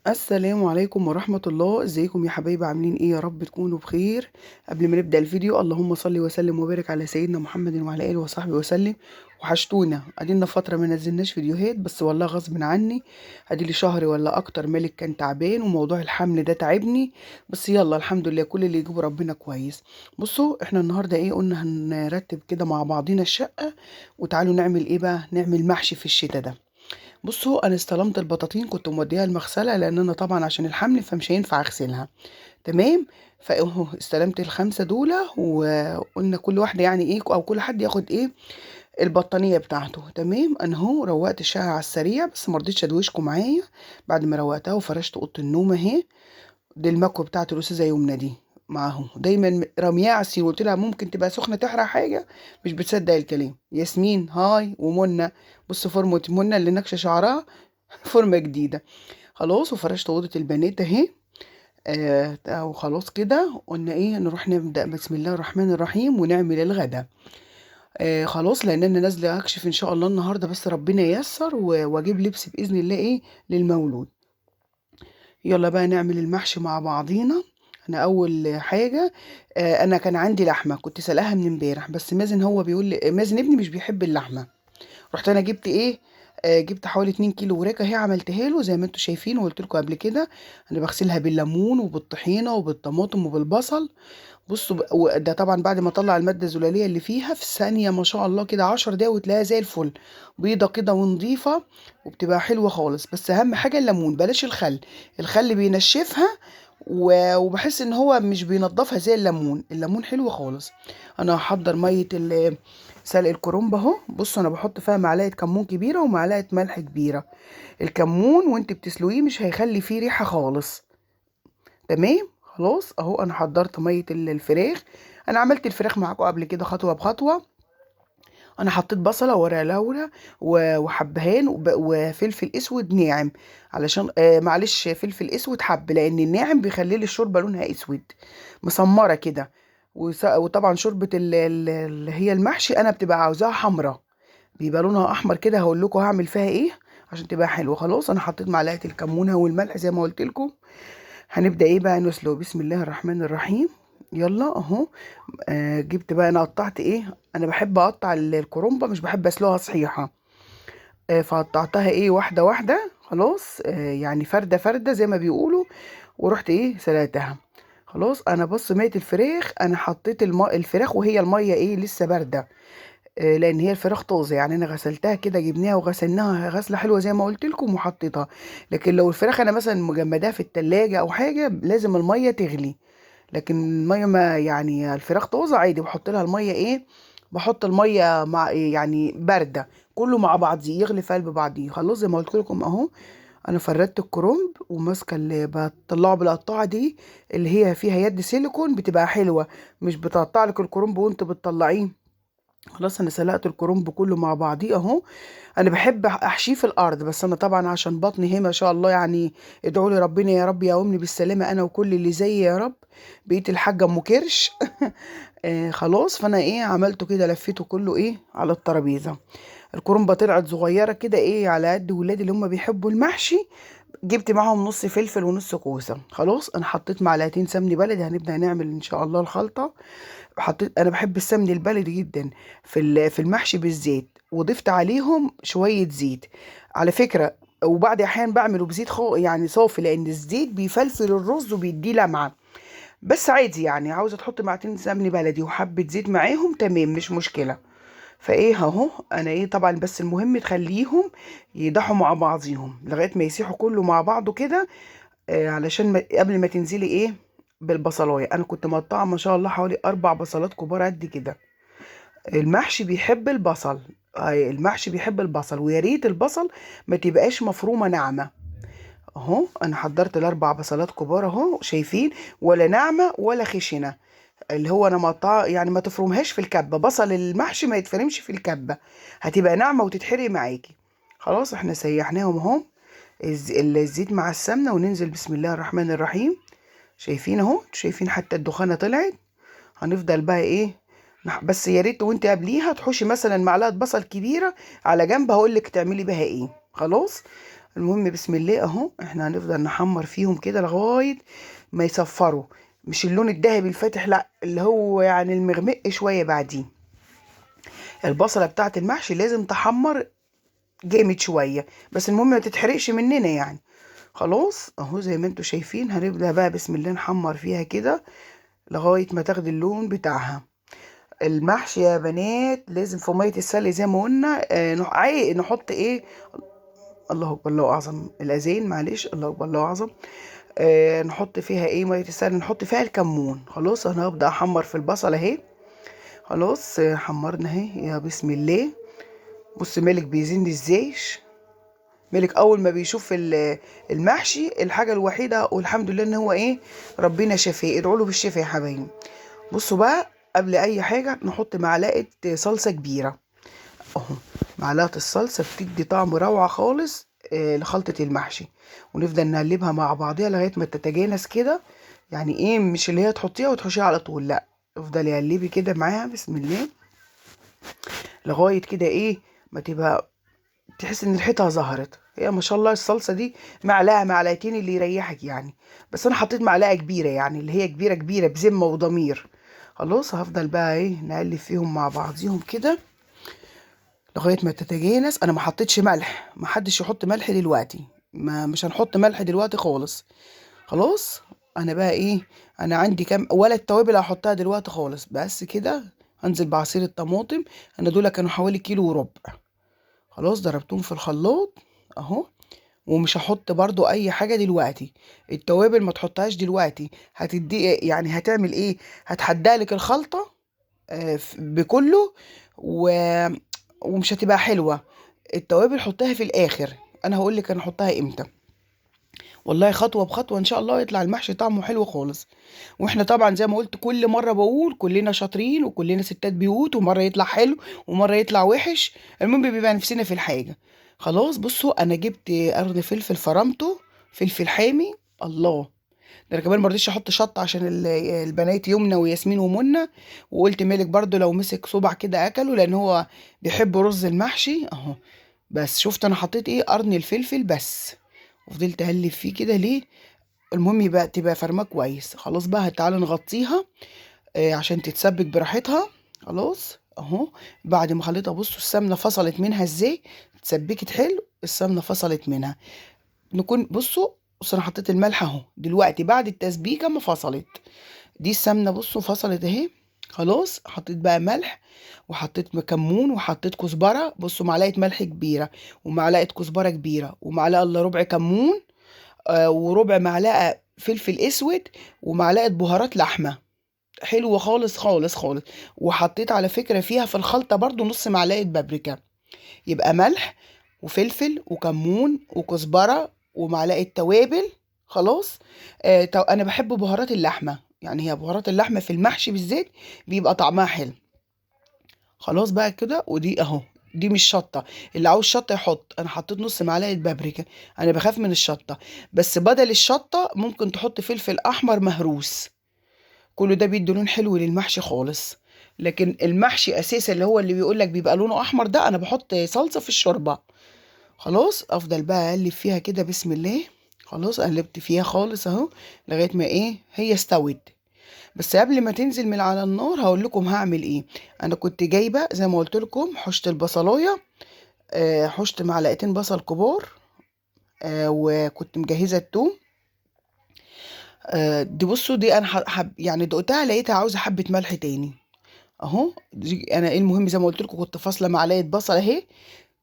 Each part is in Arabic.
السلام عليكم ورحمة الله، ازيكم يا حبايبي؟ عاملين ايه؟ يا رب تكونوا بخير. قبل ما نبدأ الفيديو، اللهم صل وسلم وبارك على سيدنا محمد وعلى آله وصحبه وسلم. وحشتونا، ادينا فترة ما نزلناش فيديوهات، بس والله غصب عني. اديلي شهر ولا اكتر مالك كان تعبان، وموضوع الحمل ده تعبني. بس يلا الحمد لله، كل اللي يجيبه ربنا كويس. بصوا احنا النهاردة ايه؟ قلنا هنرتب كده مع بعضينا الشقة. وتعالوا نعمل ايه بقى؟ نعمل محشي في الشتاء ده. بصوا انا استلمت البطاطين، كنت موديها المغسله لان انا طبعا عشان الحمل فمش هينفع اغسلها. تمام. فاهو استلمت الخمسه دول، وقلنا كل واحده يعني ايه، او كل حد ياخد ايه البطانيه بتاعته. تمام. انا اهو روقت الشقه على السريع، بس ما رضيتش ادوشكم معايا. بعد ما روقتها وفرشت اوضه النوم اهي. دي المكوه بتاعت الاستاذه يمنى دي. معاهم دايما رميها على السرير، قلت لها ممكن تبقى سخنه تحرق حاجه. مش بتصدق الكلام. ياسمين هاي ومنى. بص فورمه منى اللي نكشه شعرها. فورمه جديده. خلاص وفرشت اوضه البنات اهي. وخلاص كده قلنا ايه، نروح نبدا بسم الله الرحمن الرحيم ونعمل الغدا. خلاص لان انا نازله اكشف ان شاء الله النهارده، بس ربنا ييسر واجيب لبس باذن الله ايه للمولود. يلا بقى نعمل المحشي مع بعضينا. انا اول حاجه، انا كان عندي لحمه كنت سلقاها من امبارح، بس مازن هو بيقول لي، مازن ابني مش بيحب اللحمه. رحت انا جبت ايه، جبت حوالي 2 كيلو وراك اهي، عملتها له زي ما انتم شايفين وقلت لكم قبل كده. انا بغسلها بالليمون وبالطحينه وبالطماطم وبالبصل. بصوا ده طبعا بعد ما اطلع الماده الزلاليه اللي فيها في ثانيه، ما شاء الله كده 10 دقايق وتلاقيها زي الفل. بيضه كده ونظيفه. وبتبقى حلوه خالص، بس اهم حاجه الليمون بلاش الخل. الخل بينشفها. وبحس ان هو مش بينضفها زي الليمون. الليمون حلو خالص. انا هحضر ميه سلق الكرنب اهو. بصوا انا بحط فيها معلقه كمون كبيره ومعلقه ملح كبيره. الكمون وانت بتسلقيه مش هيخلي فيه ريحه خالص. تمام. خلاص اهو انا حضرت ميه الفراخ. انا عملت الفراخ معاكم قبل كده خطوه بخطوه. انا حطيت بصله ورق لورا وحبهان وفلفل اسود ناعم. علشان معلش فلفل اسود حب، لان الناعم بيخلي لي الشوربه لونها اسود. مسمره كده. وطبعا شوربه اللي هي المحشي انا بتبقى عاوزاها حمراء. بيبقى لونها احمر كده، هقول لكم هعمل فيها ايه عشان تبقى حلوه. خلاص انا حطيت معلقه الكمونه والملح زي ما قلت لكم. هنبدا ايه بقى نسلق بسم الله الرحمن الرحيم. يلا اهو. جبت بقى، انا قطعت ايه، انا بحب اقطع الكرومبه، مش بحب اسلقها صحيحه. فقطعتها ايه واحده واحده خلاص، يعني فرده فرده زي ما بيقولوا. ورحت ايه سلقتها. خلاص انا بص ميه الفراخ، انا حطيت الفراخ وهي الميه ايه لسه بارده. لان هي الفراخ طازه، يعني انا غسلتها كده، جبناها وغسلناها غسله حلوه زي ما قلت لكم وحطيتها. لكن لو الفراخ انا مثلا مجمداها في التلاجة او حاجه لازم الميه تغلي. لكن الميه ما يعني الفراخ طازه عادي بحط لها الميه ايه. بحط الميه مع يعني بارده. كله مع بعضيه يغلي في قلب بعضيه. خلاص زي ما قلت لكم اهو. انا فردت الكرنب وماسكه اللي بطلعه بالقطاعه دي. اللي هي فيها يد سيليكون بتبقى حلوه. مش بتقطع لك الكرنب وانت بتطلعيه. خلاص انا سلقت الكرنب كله مع بعضيه اهو. انا بحب احشيه في الارض، بس انا طبعا عشان بطني هي ما شاء الله يعني. ادعوا لي ربنا يا رب يقومني بالسلامه انا وكل اللي زيي يا رب. بقيت الحاجه ام كرش. خلاص فانا ايه عملته كده، لفيته كله ايه على الترابيزه. الكرنبه طلعت صغيره كده ايه على قد ولادي اللي هم بيحبوا المحشي. جبت معاهم نص فلفل ونص كوسه. خلاص انا حطيت معلقتين سمن بلدي، هنبدا نعمل ان شاء الله الخلطه. حطيت، انا بحب السمن البلدي جدا. في المحشي بالزيت، وضفت عليهم شويه زيت. على فكره. وبعد احيان بعمله بزيت يعني صافي، لان الزيت بيفلفل الرز وبيديه لمعه. بس عادي يعني، عاوزه تحط معلقتين سمن بلدي وحبه زيت معاهم تمام مش مشكله. فايه اهو انا ايه طبعا، بس المهم تخليهم يضحوا مع بعضيهم لغايه ما يسيحوا كله مع بعضه كده. علشان قبل ما تنزلي ايه بالبصلايه، انا كنت مقطعه ما شاء الله حوالي 4 بصلات كبار قد كده. المحشي بيحب البصل. المحشي بيحب البصل، ويا ريت البصل ما تبقاش مفرومه ناعمه. اهو انا حضرت ال4 بصلات كبار اهو شايفين. ولا ناعمه ولا خشنه. اللي هو انا مقطعه يعني ما تفرمهاش في الكبه، بصل المحشي ما يتفرمش في الكبه. هتبقى ناعمه وتتحرق معاكي. خلاص احنا سيحناهم اهو. الزيت مع السمنه، وننزل بسم الله الرحمن الرحيم. شايفين اهو، شايفين حتى الدخانه طلعت. هنفضل بقى ايه. بس يا ريت وانت قبليها تحوشي مثلا معلقه بصل كبيره على جنب، هقول لك تعملي بها ايه. خلاص. المهم بسم الله اهو، احنا هنفضل نحمر فيهم كده لغايه ما يصفروا، مش اللون الذهبي الفاتح، لا اللي هو يعني المغمق شويه. بعدين البصله بتاعه المحشي لازم تحمر جامد شويه، بس المهم ما تتحرقش مننا يعني. خلاص اهو زي ما انتوا شايفين، هنبدا بقى بسم الله نحمر فيها كده لغايه ما تاخد اللون بتاعها. المحشي يا بنات لازم في ميه السلق زي ما قلنا نحط ايه. الله اكبر الله اعظم، الاذان معلش، الله اكبر الله اعظم. نحط فيها ايه ميه السلق، نحط فيها الكمون. خلاص انا هبدا احمر في البصل اهي. خلاص حمرنا اهي يا بسم الله. بص مالك بيزن ازاي. مالك اول ما بيشوف المحشي الحاجه الوحيده والحمد لله ان هو ايه، ربنا شفاه، ادعوا له بالشفاء يا حبايبي. بصوا بقى، قبل اي حاجه نحط معلقه صلصه كبيره اهو. معلقه الصلصه بتدي طعم روعه خالص لخلطه المحشي، ونفضل نقلبها مع بعضيها لغايه ما تتجانس كده. يعني ايه، مش اللي هي تحطيها وتحشيها على طول، لا، افضلي قلبي كده معاها بسم الله لغايه كده ايه ما تبقى تحس ان ريحتها ظهرت. هي ما شاء الله الصلصه دي معلقه معلقتين اللي يريحك يعني، بس انا حطيت معلقه كبيره يعني اللي هي كبيره كبيره بذمه وضمير. خلاص هفضل بقى ايه نقلب فيهم مع بعضيهم كده لغايه ما تتجانس. انا ما حطيتش ملح، ما حدش يحط ملح دلوقتي، ما مش هنحط ملح دلوقتي خالص. خلاص انا بقى ايه، انا عندي كام ولا التوابل هحطها دلوقتي خالص، بس كده هنزل بعصير الطماطم. انا دول كانوا حوالي كيلو وربع. خلاص ضربتهم في الخلاط اهو. ومش هحط برضو اي حاجة دلوقتي، التوابل ما تحطهاش دلوقتي، هتدي يعني هتعمل ايه، هتحدالك الخلطة بكله و... ومش هتبقى حلوة. التوابل حطها في الاخر، انا هقولك انا احطها امتى. والله خطوة بخطوة ان شاء الله يطلع المحشي طعمه حلو خالص. واحنا طبعا زي ما قلت كل مرة بقول كلنا شاطرين وكلنا ستات بيوت، ومرة يطلع حلو ومرة يطلع وحش، المهم بيبقى نفسنا في الحاجة. خلاص بصوا انا جبت قرن فلفل فرمته، فلفل حامي. الله، ده انا كمان مرضيش احط شطه عشان البنات يمنى وياسمين ومنى، وقلت مالك برضو لو مسك صبع كده اكله لان هو بيحب رز المحشي اهو. بس شفت انا حطيت ايه، قرن الفلفل بس، وفضلت اقلب فيه كده ليه. المهم يبقى تبقى فرماه كويس. خلاص بقى تعالى نغطيها عشان تتسبك براحتها. خلاص اهو، بعد ما خليتها بصوا السمنه فصلت منها ازاي، اتسبكت حلو، السمنه فصلت منها. نكون بصوا انا حطيت الملح اهو دلوقتي بعد التسبيكه ما فصلت، دي السمنه بصوا فصلت اهي. خلاص حطيت بقى ملح وحطيت كمون وحطيت كزبره، بصوا معلقه ملح كبيره ومعلقه كزبره كبيره ومعلقه الا ربع كمون، وربع معلقه فلفل اسود ومعلقه بهارات لحمه حلوه خالص خالص خالص. وحطيت على فكره فيها في الخلطه برضو نص معلقه بابريكا. يبقى ملح وفلفل وكمون وكزبره ومعلقه توابل. خلاص انا بحب بهارات اللحمه، يعني هي بهارات اللحمه في المحشي بالذات بيبقى طعمها حلو. خلاص بقى كده، ودي اهو دي مش شطه، اللي عاوز شطه يحط، انا حطيت نص معلقه بابريكا، انا بخاف من الشطه. بس بدل الشطه ممكن تحط فلفل احمر مهروس، كله ده بيدي لون حلو للمحشي خالص. لكن المحشي اساسا اللي هو اللي بيقول لك بيبقى لونه احمر ده انا بحط صلصه في الشوربه. خلاص افضل بقى اقلب فيها كده بسم الله. خلاص قلبت فيها خالص اهو لغايه ما ايه هي استوت. بس قبل ما تنزل من على النار هقول لكم هعمل ايه. انا كنت جايبه زي ما قلت لكم حشت البصلايه، حشت معلقتين بصل كبار، وكنت مجهزه التوم. دي بصوا دي انا يعني دقتها لقيتها عاوزه حبه ملح تاني اهو. دي انا ايه المهم زي ما قلت لكم كنت فاصله معلقه بصل اهي.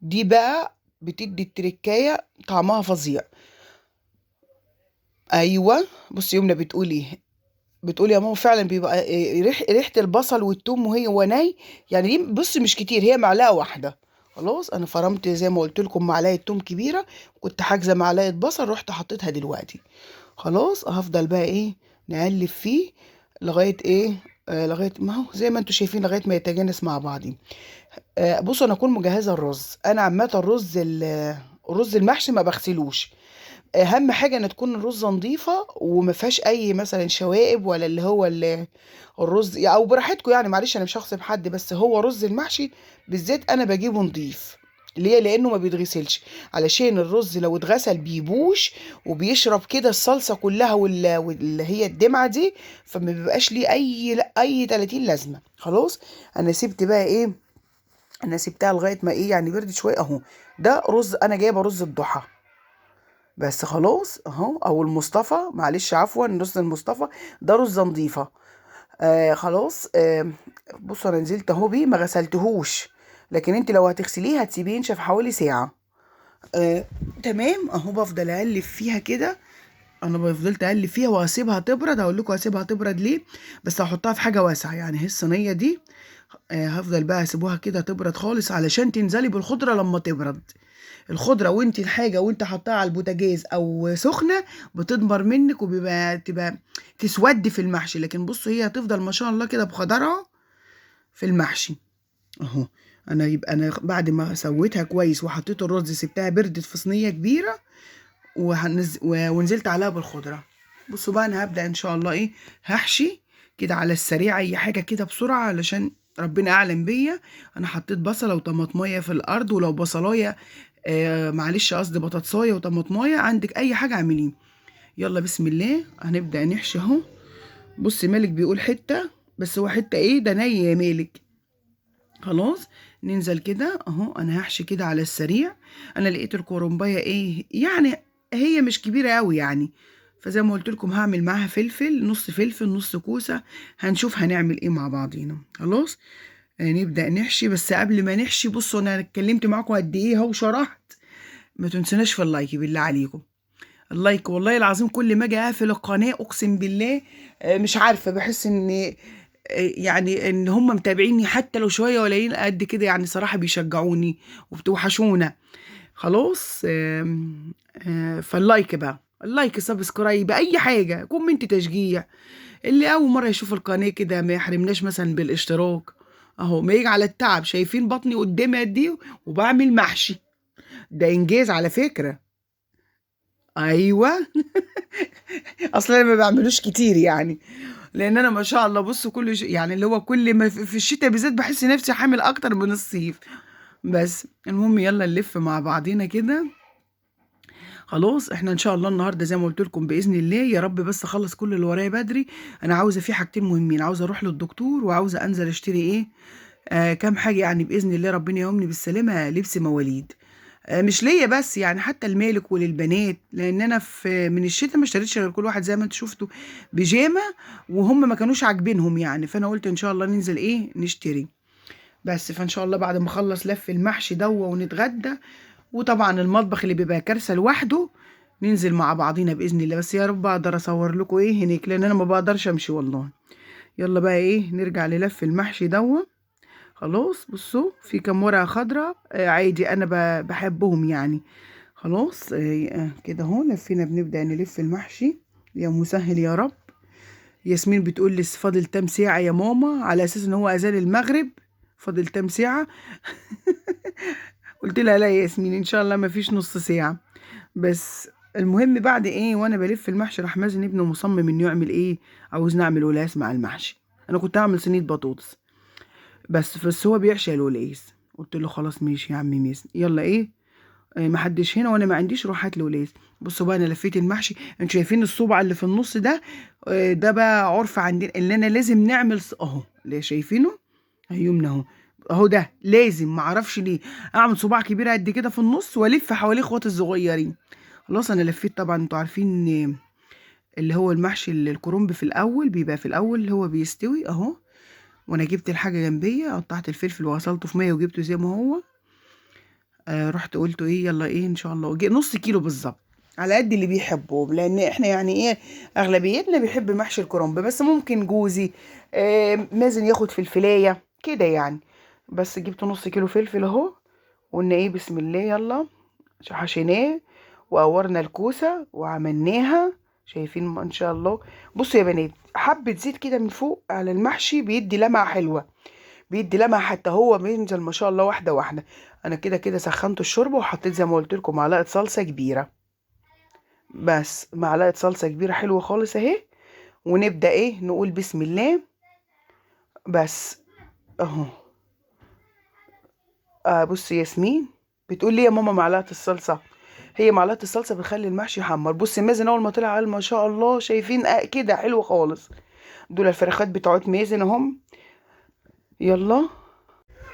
دي بقى بتدي التركايه طعمها فظيع. ايوه بصي يمنى بتقولي، بتقولي يا ماما فعلا بيبقى ريحه البصل والثوم وهو ني. يعني دي بصي مش كتير، هي معلقه واحده. خلاص انا فرمت زي ما قلت لكم معلقه ثوم كبيره، كنت حاجزه معلقه بصل رحت حطيتها دلوقتي. خلاص هفضل بقى ايه نقلب فيه لغايه ايه، لغايه ما هو زي ما انتم شايفين لغايه ما يتجانس مع بعضه. بصوا انا اكون مجهزه الرز، انا عامه الرز المحشي ما بغسلوش. اهم حاجه ان تكون الرزه نظيفه وما فيهاش اي مثلا شوائب ولا اللي هو الرز او براحتكم يعني، معلش انا مش هغصب حد، بس هو رز المحشي بالذات انا بجيبه نظيف. ليه؟ لانه ما بيتغسلش، علشان الرز لو اتغسل بيبوش وبيشرب كده الصلصه كلها واللي هي الدمعه دي، فما بيبقاش ليه اي 30 لازمه. خلاص. انا سبت بقى ايه، انا سبتها لغايه ما ايه يعني بردت شويه اهو. ده رز، انا جايبه رز الضحى بس. خلاص اهو، او المصطفى، معلش عفوا، رز المصطفى ده رز نضيفه. خلاص. بصوا انا نزلت اهو بيه، ما غسلتهوش، لكن انت لو هتغسليه هتسيبيه ينشف حوالي ساعه. آه تمام اهو. بفضل اقلب فيها كده، انا فضلت اقلب فيها واسيبها تبرد. هقول لكم هسيبها تبرد ليه، بس هحطها في حاجه واسعه يعني. هي الصينيه دي هفضل بقى اسيبوها كده تبرد خالص علشان تنزلي بالخضره لما تبرد. الخضره وانت الحاجه وانت حطاها على البوتاجاز او سخنه بتدمر منك، تبقى تسودي في المحشي. لكن بصوا هي هتفضل ما شاء الله كده بخضرها في المحشي اهو. انا بعد ما سويتها كويس وحطيت الرز سبتها بردت في صينيه كبيره ونزلت عليها بالخضره. بصوا بقى انا هبدا ان شاء الله ايه، هحشي كده على السريع اي حاجه كده بسرعه علشان ربنا اعلم بيا. انا حطيت بصله وطماطمايه في الارض، ولو بصلايه معلش قصدي بطاطسايه وطماطمايه، عندك اي حاجه اعمليه. يلا بسم الله هنبدا نحشي اهو. بص مالك بيقول حته، بس هو حته ايه ده ني يا مالك. خلاص. ننزل كده اهو. انا هحشي كده على السريع. انا لقيت الكرنبايه ايه يعني، هي مش كبيره قوي يعني، فزي ما قلت لكم هعمل معاها فلفل، نص فلفل نص كوسه. هنشوف هنعمل ايه مع بعضينا. خلاص. نبدا نحشي. بس قبل ما نحشي بصوا انا اتكلمت معاكم قد ايه اهو شرحت. ما تنسوناش في اللايك بالله عليكم. اللايك والله العظيم كل ما اجي اقفل القناه اقسم بالله مش عارفه بحس ان يعني ان هم متابعيني حتى لو شويه قليلين قد كده يعني، صراحه بيشجعوني وبتوحشونا. خلاص. فاللايك بقى، اللايك سبسكرايب اي حاجه كومنت تشجيع. اللي اول مره يشوف القناه كده ما يحرمناش مثلا بالاشتراك. اهو ما يجي على التعب، شايفين بطني قدامي قد ايه وبعمل محشي. ده انجاز على فكره. ايوه. اصلا انا ما بعملوش كتير يعني، لان انا ما شاء الله بص يعني اللي هو كل ما في الشتاء بالذات بحس نفسي حامل اكتر من الصيف. بس المهم يلا نلف مع بعضينا كده. خلاص احنا ان شاء الله النهارده زي ما قلت لكم باذن الله يا رب، بس اخلص كل اللي ورايا بدري. انا عاوزه في حاجتين مهمين، عاوزه اروح للدكتور وعاوزه انزل اشتري ايه كام حاجه يعني باذن الله ربنا يومني بالسلامه، لبس مواليد. مش ليا بس يعني، حتى المالك وللبنات، لان انا في من الشتاء ما اشتريتش غير كل واحد زي ما انتوا شفتوا بيجامه، وهم ما كانوش عاجبينهم يعني، فانا قلت ان شاء الله ننزل ايه نشتري. بس فان شاء الله بعد ما اخلص لف المحشي ونتغدى، وطبعا المطبخ اللي بيبقى كارثه لوحده، ننزل مع بعضينا باذن الله. بس يا رب اقدر اصور لكم ايه هناك، لان انا ما بقدرش امشي والله. يلا بقى ايه نرجع للف المحشي خلاص. بصوا في كام ورقة خضراء عادي انا بحبهم يعني. خلاص. كده اهو لفينا، بنبدأ نلف المحشي. يا مسهل يا رب. ياسمين بتقول لي فاضل كام ساعة يا ماما، على اساس ان هو اذان المغرب. فاضل كام ساعة؟ قلت لها لا يا ياسمين ان شاء الله ما فيش نص ساعة. بس المهم بعد ايه وانا بلف المحشي راح مازن ابنه مصمم انه يعمل ايه، عاوز نعمل ولاس مع المحشي. انا كنت هعمل صينية بطاطس بس هو بيعشق الولايس. قلت له خلاص ماشي يا عمي ميسن يلا ايه، محدش هنا وانا ما عنديش، روح هات لي ولايس. بصوا بقى انا لفيت المحشي، انتوا شايفين الصبع اللي في النص ده ده بقى عرف عندنا اللي انا لازم نعمل اهو اللي شايفينه يمنى اهو. اهو ده لازم، معرفش ليه اعمل صباع كبير قد كده في النص والف حواليه اخواتي الصغيرين. خلاص انا لفيت. طبعا انتوا عارفين اللي هو المحشي الكرنب في الاول بيبقى في الاول اللي هو بيستوي اهو. وانا جبت الحاجه جنبيه، قطعت الفلفل وغسلته في ميه وجبته زي ما هو. رحت قلت ايه يلا ايه ان شاء الله نص كيلو بالظبط، على قد اللي بيحبه، لان احنا يعني ايه اغلبيتنا بيحب محشي الكرنب، بس ممكن جوزي مازن ياخد فلفلايه كده يعني. بس جبت نص كيلو فلفل اهو. قلنا ايه بسم الله يلا. حشيناه وقورنا الكوسه وعملناها. شايفين ما شاء الله. بصوا يا بنات حبه زيت كده من فوق على المحشي بيدي لمعه حلوه، بيدي لمعه، حتى هو بينزل ما شاء الله واحده واحده. انا كده كده سخنت الشوربه وحطيت زي ما قلت لكم معلقه صلصه كبيره، بس معلقه صلصه كبيره حلوه خالص اهي. ونبدا ايه نقول بسم الله. بس اهو. بص ياسمين بتقول لي يا ماما معلقه الصلصه؟ هي معلقه الصلصه بتخلي المحشي يحمر. بص مازن اول ما طلع قال ما شاء الله، شايفين كده حلو خالص. دول الفراخات بتوعت مازن اهم. يلا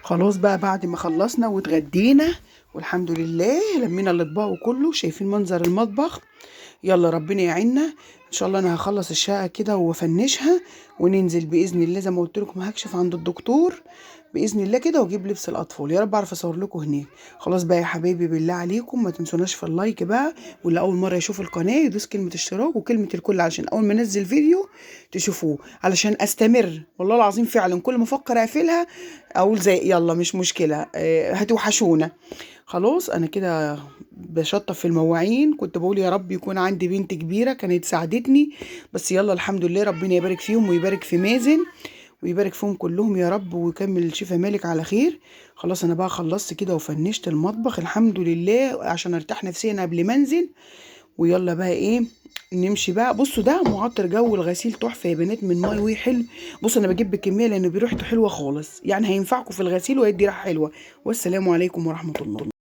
خلاص بقى، بعد ما خلصنا واتغدينا والحمد لله لمينا الاطباق وكله، شايفين منظر المطبخ. يلا ربنا يعيننا ان شاء الله. انا هخلص الشقه كده وافنشها وننزل باذن الله، زي ما قلت لكم هكشف عند الدكتور باذن الله كده واجيب لبس الاطفال. يا رب اعرف اصور لكم هناك. خلاص بقى يا حبايبي، بالله عليكم ما تنسوناش في اللايك بقى، واللي اول مره يشوف القناه يدوس كلمه اشتراك وكلمه الكل علشان اول ما انزل فيديو تشوفوه، علشان استمر. والله العظيم فعلا كل ما افكر اقفلها اقول زي يلا مش مشكله، هتوحشونا. خلاص انا كده بشطف في المواعين. كنت بقول يا رب يكون عندي بنت كبيره كانت ساعدتني، بس يلا الحمد لله، ربنا يبارك فيهم ويبارك في مازن ويبارك فيهم كلهم يا رب، ويكمل الشفا مالك على خير. خلاص انا بقى خلصت كده وفنشت المطبخ الحمد لله عشان ارتاح نفسيا قبل ما انزل. ويلا بقى ايه، نمشي بقى. بصوا ده معطر جو الغسيل تحفه يا بنات من ماي وي حلو. بصوا انا بجيب بكميه لان بريحته حلوه خالص، يعني هينفعكم في الغسيل وهيدي ريحه حلوه. والسلام عليكم ورحمه الله.